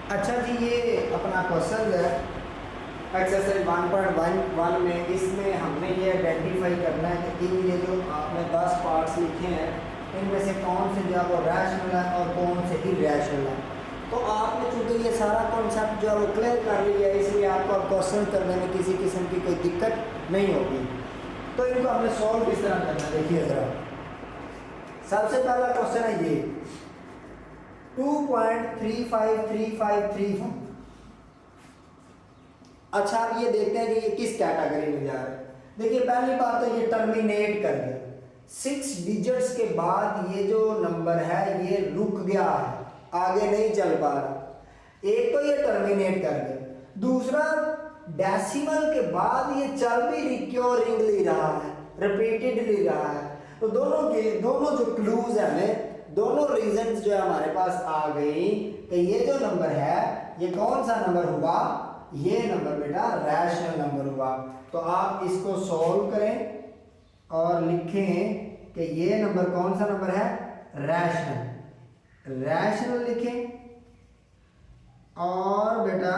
अच्छा जी, ये अपना क्वेश्चन है एक्सरसाइज 1.1 में। इसमें हमने ये आइडेंटिफाई करना है कि इन ये जो आपने 10 पार्ट्स लिखे हैं इनमें से कौन से जो है वो रैशनल है और कौन से इरेशनल है। तो आपने चूँकि ये सारा कॉन्सेप्ट जो है वो क्लियर कर लिया है, इसलिए आपको अब क्वेश्चन करने में किसी किस्म की कोई दिक्कत नहीं होगी। तो इनको हमने सॉल्व किस तरह करना है देखिए ज़रा। सबसे पहला क्वेश्चन है ये 2.353535। अच्छा, अब ये देखते हैं कि ये किस कैटेगरी में जा रहा है। देखिए पहली बात तो ये टर्मिनेट कर गया, 6 डिजिट्स के बाद ये जो नंबर है ये रुक गया है, आगे नहीं चल पा रहा। एक तो ये टर्मिनेट कर गया, दूसरा डेसिमल के बाद ये चल भी रिक्योरिंगली रहा है, रिपीटेडली रहा है। तो दोनों जो क्लूज है हमें, दोनों रीजंस जो है हमारे पास आ गई कि ये जो नंबर है ये कौन सा नंबर हुआ, ये नंबर बेटा रैशनल नंबर हुआ। तो आप इसको सॉल्व करें और लिखें कि ये नंबर कौन सा नंबर है, रैशनल। रैशनल लिखें और बेटा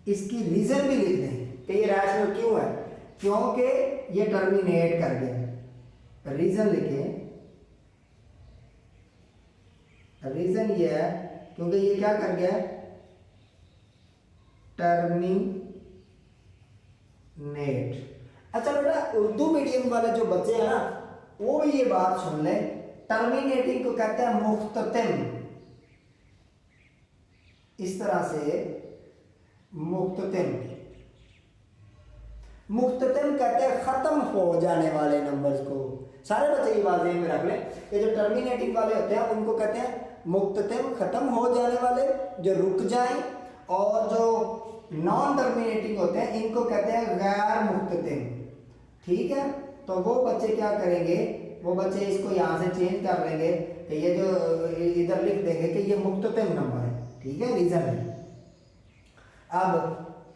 इसकी रीजन भी लिख दें कि ये रैशनल क्यों है, क्योंकि ये टर्मिनेट कर गया। रीजन लिखें, रीजन ये है क्योंकि ये क्या कर गया, टर्मिनेट। अच्छा बेटा, उर्दू मीडियम वाले जो बच्चे हैं ना वो भी ये बात सुन ले, टर्मिनेटिंग को कहते हैं मुख्ततिम। इस तरह से मुख्ततिम, मुख्ततिम कहते हैं खत्म हो जाने वाले नंबर्स को। सारे बच्चे ये बात में रख लें कि जो टर्मिनेटिंग वाले होते हैं उनको कहते हैं मुख्ततिम, खत्म हो जाने वाले जो रुक जाएं, और जो नॉन टर्मिनेटिंग होते हैं इनको कहते हैं गैर मुख्ततिम। ठीक है, तो वो बच्चे क्या करेंगे, वो बच्चे इसको यहाँ से चेंज कर लेंगे कि ये जो इधर लिख देंगे कि ये मुख्ततिम नंबर है। ठीक है, रीजन है। अब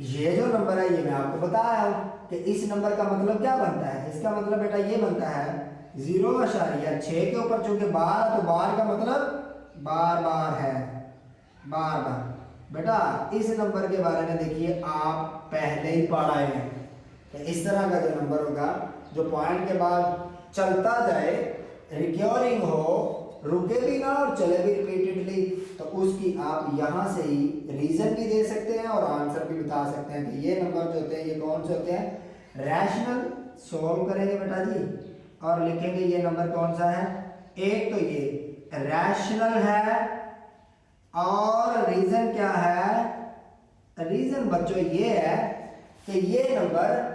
ये जो नंबर है ये मैं आपको बताया हूँ कि इस नंबर का मतलब क्या बनता है। इसका मतलब बेटा ये बनता है 0.6 के ऊपर चूंकि बार, तो बार का मतलब बार बार है, बार बार। बेटा इस नंबर के बारे में देखिए आप पहले ही पढ़ आए हैं कि इस तरह का जो नंबर होगा जो पॉइंट के बाद चलता जाए, रिक्योरिंग हो, रुके भी ना और चले भी रिपीटेडली, तो उसकी आप यहाँ से ही रीजन भी दे सकते हैं और आंसर भी बता सकते हैं कि ये नंबर जो होते हैं ये कौन से होते हैं, रैशनल। सॉल्व करेंगे बेटा जी और लिखेंगे ये नंबर कौन सा है। एक तो ये रैशनल है और रीजन क्या है, रीजन बच्चों ये है कि ये नंबर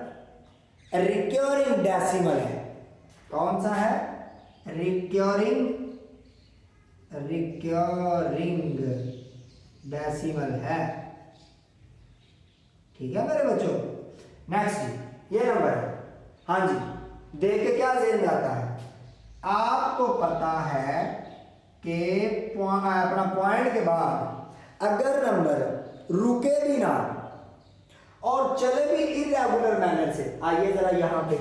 रिक्योरिंग डेसिमल है। कौन सा है, रिक्योरिंग डेसिमल है। ठीक है मेरे बच्चों। नेक्स्ट ये नंबर है, हाँ जी, देख के क्या जेल जाता है, आपको पता है कि अपना पॉइंट के बाद अगर नंबर रुके भी ना और चले भी इरेगुलर मैनर से, आइए जरा यहाँ पे,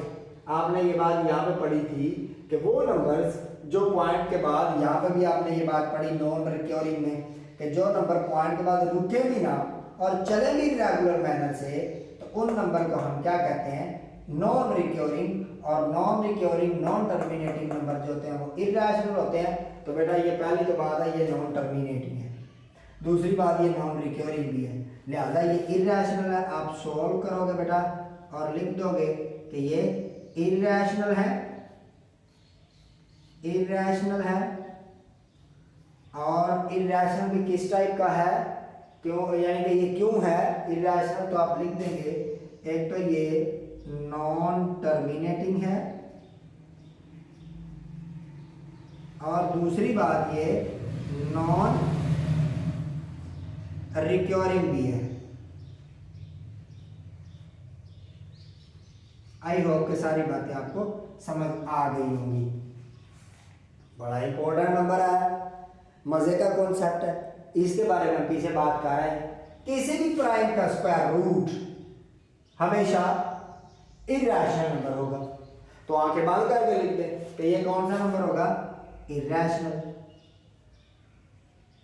आपने ये बात यहाँ पे पढ़ी थी कि वो नंबर्स जो पॉइंट के बाद, यहाँ पे भी आपने ये बात पढ़ी नॉन रिक्योरिंग में, कि जो नंबर पॉइंट के बाद रुके भी ना और चले भी इरेगुलर मैनर से, तो उन नंबर को हम क्या कहते हैं, नॉन रिक्योरिंग। और non recurring non terminating number जो होते हैं वो इरेशनल होते हैं। तो बेटा ये पहली तो बात है, ये नॉन टर्मिनेटिंग है, दूसरी बात ये नॉन रिक्योरिंग भी है, लिहाजा ये इरेशनल है। आप सॉल्व करोगे बेटा और लिख दोगे कि ये इरेशनल है, इरेशनल है। और इरेशनल भी किस टाइप का है, क्यों, यानी कि ये क्यों है इरेशनल, तो आप लिख देंगे एक तो ये नॉन टर्मिनेटिंग है और दूसरी बात ये नॉन रिक्योरिंग भी है। आई होप कि सारी बातें आपको समझ आ गई होंगी। बड़ा इंपॉर्टेंट नंबर है, मजे का कॉन्सेप्ट है, इसके बारे में हम पीछे बात कर रहे हैं। किसी भी प्राइम का स्क्वायर रूट हमेशा इरेशनल नंबर होगा। तो आंखें बंद करके लिख दें कि ये कौन सा नंबर होगा, इरेशनल,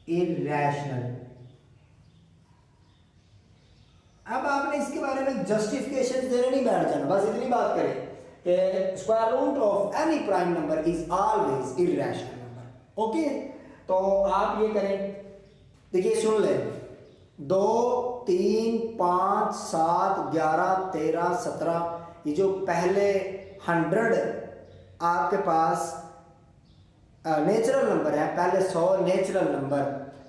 इरेशनल। जस्टिफिकेशन देने नहीं बैठ जाना, बस इतनी बात करें कि square root of any prime number is always irrational number. Okay, तो आप ये करें, देखिए सुन लें, 2 3 5 7 11 13 17, ये जो पहले 100 आपके पास नेचुरल नंबर है, पहले 100 नेचुरल नंबर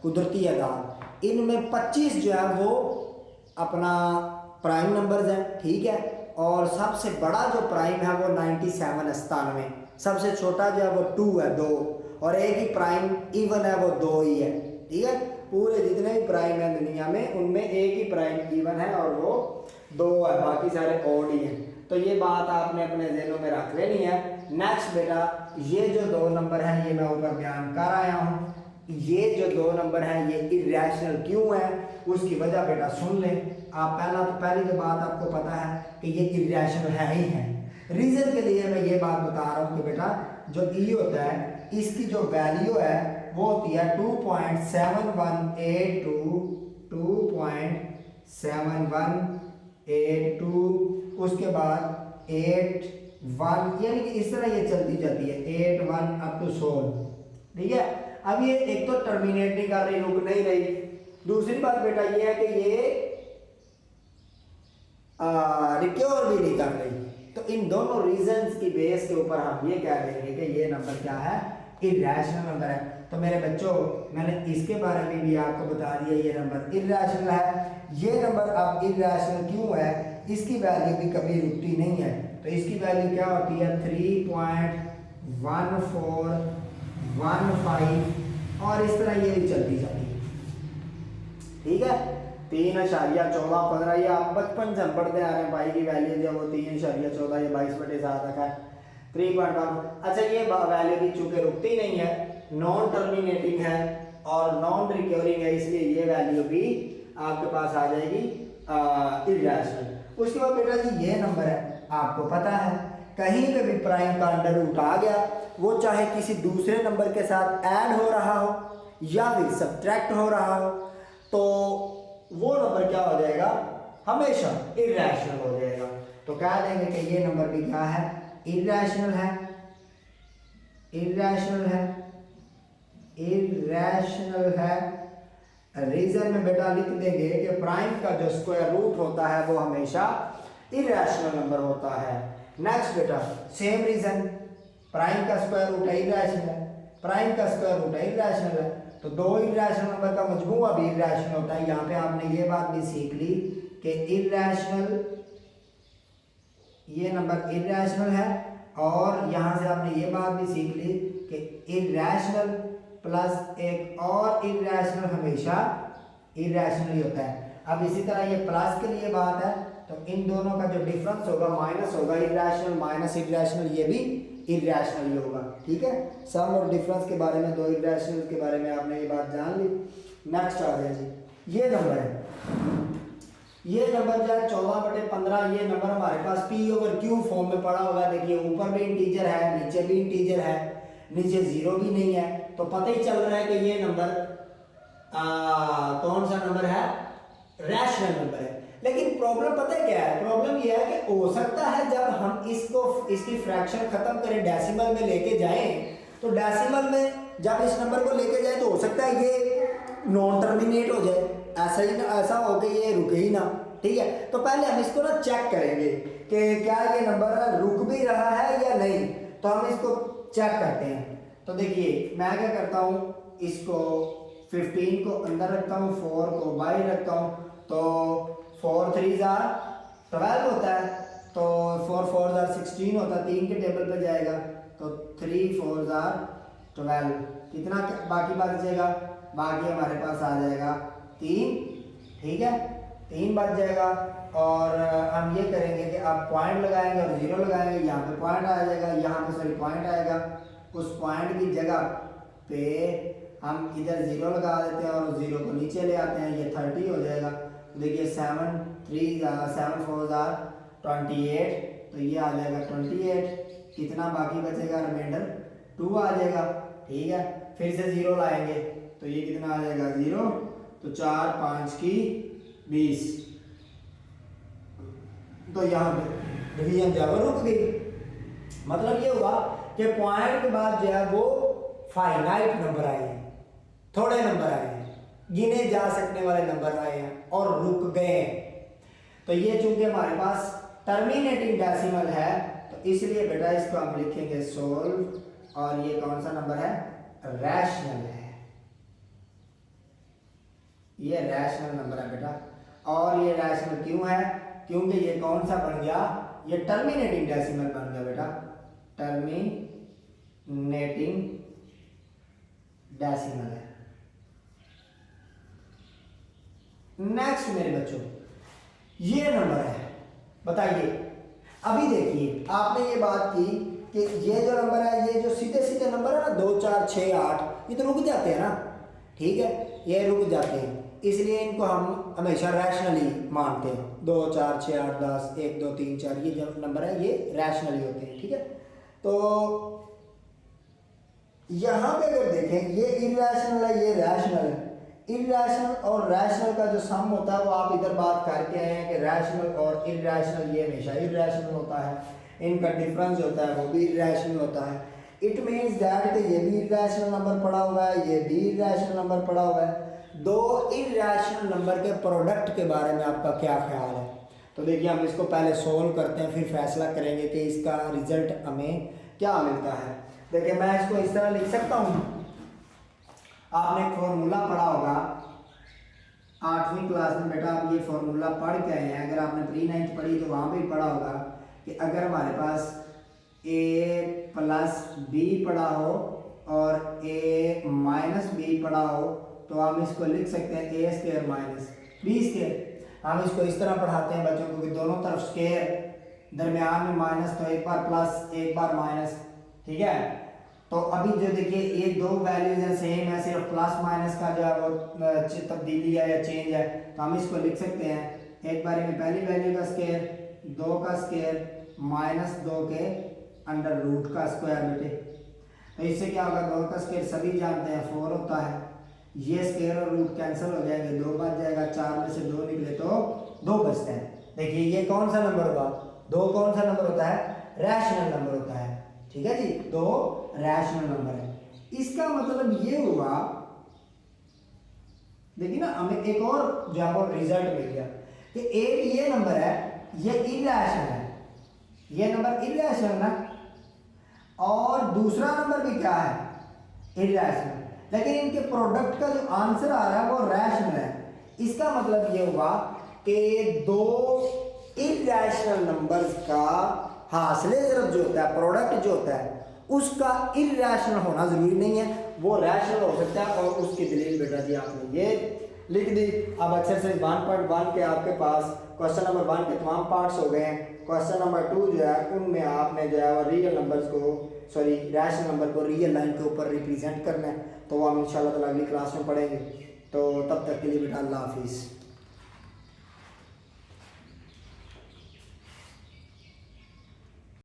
कुदरती अदाद, इनमें 25 जो है वो अपना प्राइम नंबर्स हैं, ठीक है। और सबसे बड़ा जो प्राइम है वो 97 97, सबसे छोटा जो है वो 2 है 2, और एक ही प्राइम इवन है वो 2 ही है, ठीक है। पूरे जितने भी प्राइम हैं दुनिया में उनमें एक ही प्राइम इवन है और वो 2 है, बाकी सारे ऑड ही हैं। तो ये बात आपने अपने ज़हनों में रख लेनी है। नेक्स्ट बेटा, ये जो 2 नंबर हैं ये मैं ऊपर बयान कर आया हूँ, ये जो 2 नंबर हैं ये इर्रेशनल क्यों है उसकी वजह बेटा सुन लें आप। पहली जो बात आपको पता है कि ये इर्रेशनल है ही है। रीज़न के लिए मैं ये बात बता रहा हूँ कि बेटा जो ई होता है इसकी जो वैल्यू है वो होती है 2.7182, 2.7182, उसके बाद 81, यानी कि इस तरह ये चलती जाती है 81 अप टू 100, ठीक है। अब ये एक तो टर्मिनेट नहीं कर रही, रुक नहीं रही। दूसरी बात बेटा ये है कि ये रिक्योर भी नहीं कर रही। तो इन दोनों रीजंस की बेस के ऊपर हम ये कह देंगे कि ये नंबर क्या है, इर्रेशनल नंबर है। तो मेरे बच्चों मैंने इसके बारे में भी आपको बता दिया ये नंबर इर्रेशनल है। ये नंबर अब इर्रेशनल क्यों है, इसकी वैल्यू भी कभी रुकती नहीं है। तो इसकी वैल्यू क्या होती है 3.1415, और इस तरह ये भी चलती जाती है, ठीक है। 3.1415, ये आप बचपन से हम पढ़ते आ रहे हैं, पाई की वैल्यू जो वो 3.14, ये 22/7 रखा है 3.1। अच्छा, ये वैल्यू भी चूंकि रुकती नहीं है, नॉन टर्मिनेटिंग है और नॉन रिक्योरिंग है, इसलिए ये वैल्यू भी आपके पास आ जाएगी इर्रेशनल। उसके बाद बेटा जी ये नंबर है, आपको पता है कहीं पे भी प्राइम का अंडर रूट आ गया, वो चाहे किसी दूसरे नंबर के साथ ऐड हो रहा हो या फिर सब्ट्रैक्ट हो रहा हो, तो वो नंबर क्या हो जाएगा, हमेशा इर्रेशनल हो जाएगा। तो कह देंगे कि ये नंबर भी क्या है, इर्रेशनल है, इर्रेशनल है, इर्रेशनल है। रीजन में बेटा लिख देंगे कि प्राइम का जो स्क्वायर रूट होता है वो हमेशा इर्रेशनल नंबर होता है। नेक्स्ट बेटा सेम रीजन, प्राइम का स्क्वायर रूट है इर्रेशनल है, प्राइम का स्क्वायर रूट है इर्रेशनल है, तो 2 इर्रेशनल नंबर का मजमूआ भी इर्रेशनल होता है। यहाँ पे आपने ये बात भी सीख ली कि इर्रेशनल, ये नंबर इर्रेशनल है, और यहाँ से आपने ये बात भी सीख ली कि इर्रेशनल प्लस एक और इर्रेशनल हमेशा इर्रेशनल ही होता है। अब इसी तरह ये प्लस के लिए बात है, तो इन दोनों का जो डिफरेंस होगा माइनस होगा, इर्रेशनल माइनस इर्रेशनल, ये भी इर्रेशनल ही होगा, ठीक है। सम और डिफरेंस के बारे में, 2 इर्रेशनल के बारे में आपने ये बात जान ली। नेक्स्ट आ गया जी ये नंबर है, ये नंबर जो है 14/15, ये नंबर हमारे पास P/Q फॉर्म में पड़ा होगा। देखिए ऊपर भी इंटीजर है, नीचे भी इंटीजर है, नीचे 0 भी नहीं है, तो पता ही चल रहा है कि ये नंबर कौन सा नंबर है, रैशनल नंबर है। लेकिन प्रॉब्लम पता है क्या है, प्रॉब्लम ये है कि हो सकता है जब हम इसको इसकी फ्रैक्शन खत्म करें, डेसिमल में लेके जाएं, तो डेसिमल में जब इस नंबर को लेके जाए तो हो सकता है ये नॉन टर्मिनेट हो जाए, ऐसा ही ना, ऐसा हो कि ये रुके ही ना, ठीक है। तो पहले हम इसको ना चेक करेंगे कि क्या ये नंबर रुक भी रहा है या नहीं, तो हम इसको चेक करते हैं। तो देखिए मैं क्या करता हूँ, इसको 15 को अंदर रखता हूँ, 4 को बाहर रखता हूँ, तो 4 3 12 होता है, तो 4 4 16 होता है, 3 के टेबल पे जाएगा, तो 3 4 12, कितना बाकी बचेगा, बाकी हमारे पास आ जाएगा 3, ठीक है, 3 बच जाएगा। और हम ये करेंगे कि आप पॉइंट लगाएंगे और 0 लगाएंगे, यहाँ पे पॉइंट आ जाएगा, यहाँ पे सॉरी पॉइंट आएगा, उस पॉइंट की जगह पे हम इधर 0 लगा देते हैं और 0 को नीचे ले आते हैं, ये 30 हो जाएगा। देखिए 7 3 7 4 28, तो ये आ जाएगा 28, कितना बाकी बचेगा, रिमाइंडर 2 आ जाएगा, ठीक है। फिर से 0 लाएंगे तो ये कितना आ जाएगा 0, तो 4 5 की 20, तो यहाँ डिवीजन जो है वो रुक गई। मतलब ये हुआ कि पॉइंट के बाद जो है वो फाइनाइट नंबर आए हैं, थोड़े नंबर आए हैं, गिने जा सकने वाले नंबर आए हैं और रुक गए हैं। तो ये चूंकि हमारे पास टर्मिनेटिंग डेसिमल है तो इसलिए बेटा इसको हम लिखेंगे सोल्व, और ये कौन सा नंबर है, रैशनल है, ये रैशनल नंबर है बेटा। और ये रैशनल क्यों है, क्योंकि ये कौन सा बन गया, ये टर्मिनेटिंग डेसिमल बन गया बेटा, टर्मिनेटिंग डेसिमल है। नेक्स्ट मेरे बच्चों ये नंबर है, बताइए। अभी देखिए आपने ये बात की कि ये जो नंबर है, ये जो सीधे सीधे नंबर है ना 2 4 6 8, ये तो रुक जाते हैं ना, ठीक है, ये रुक जाते हैं, इसलिए इनको हम हमेशा रैशनली मानते हैं। 2 4 6 8 10 1 2 3 4 ये जो नंबर है ये रैशनली होते हैं, ठीक है। तो यहाँ पे अगर देखें ये इरैशनल है, ये रैशनल है। इरैशनल और रैशनल का जो सम होता है वो आप इधर बात करके आए हैं कि रैशनल और इरैशनल ये हमेशा इरैशनल होता है, इनका डिफरेंस होता है वो भी इरैशनल होता है। इट मीन्स दैट कि ये भी इरैशनल नंबर पड़ा हुआ है, ये भी इरैशनल नंबर पड़ा हुआ है। दो इरैशनल नंबर के प्रोडक्ट के बारे में आपका क्या ख्याल है? तो देखिए हम इसको पहले सोल्व करते हैं, फिर फैसला करेंगे कि इसका रिजल्ट हमें क्या मिलता है। देखिए मैं इसको इस तरह लिख सकता हूँ, आपने एक फॉर्मूला पढ़ा होगा 8वीं क्लास में बेटा, आप ये फॉर्मूला पढ़ के आए हैं। अगर आपने प्री 9th पढ़ी तो वहाँ पे भी पढ़ा होगा कि अगर हमारे पास a प्लस बी पढ़ा हो और a माइनस बी पढ़ा हो तो हम इसको लिख सकते हैं a square minus B square. हम इसको इस तरह पढ़ाते हैं बच्चों को कि दोनों तरफ स्क्वायर, दरमियान में माइनस, तो एक बार प्लस एक बार माइनस, ठीक है। तो अभी जो देखिए ये दो वैल्यूज हैं सेम है, सिर्फ प्लस माइनस का जो है वो तब्दीली है या चेंज है, तो हम इसको लिख सकते हैं एक बार में पहली वैल्यू का स्क्वायर, 2 का स्क्वायर माइनस 2 के अंडर रूट का स्क्वायर बेटे। तो इससे क्या होगा, 2 का स्क्वायर सभी जानते हैं 4 होता है, ये स्क्वायर और रूट कैंसिल हो जाएंगे, 2 बच जाएगा, 4 में से 2 निकले तो 2 बचते हैं। देखिए ये कौन सा नंबर होगा, 2 कौन सा नंबर होता है, रैशनल नंबर होता है, ठीक है जी, 2 रैशनल नंबर है। इसका मतलब ये हुआ, देखिए ना हमें एक और जो आपको रिजल्ट मिल गया कि एक ये नंबर है ये इरैशनल है, ये नंबर इरैशनल ना, और दूसरा नंबर भी क्या है, इरैशनल, लेकिन इनके प्रोडक्ट का जो आंसर आ रहा है वो रैशनल है। इसका मतलब ये हुआ कि दो इरैशनल नंबर्स का हासिले ज़रब जो होता है, प्रोडक्ट जो होता है, उसका इरैशनल होना ज़रूरी नहीं है, वो रैशनल हो सकता है। और उसकी दलील बेटा जी आपने ये लिख दी। अब एक्सरसाइज 1.1 के आपके पास क्वेश्चन नंबर 1 के तमाम पार्ट्स हो गए हैं। क्वेश्चन नंबर 2 जो है उनमें आपने जो है वो रियल नंबर्स को, सॉरी रैशनल नंबर को रियल लाइन के ऊपर रिप्रेजेंट करना है, तो वो हम इंशाल्लाह ताला अगली क्लास में पढ़ेंगे। तो तब तक के लिए बेटा अल्लाह हाफिज़।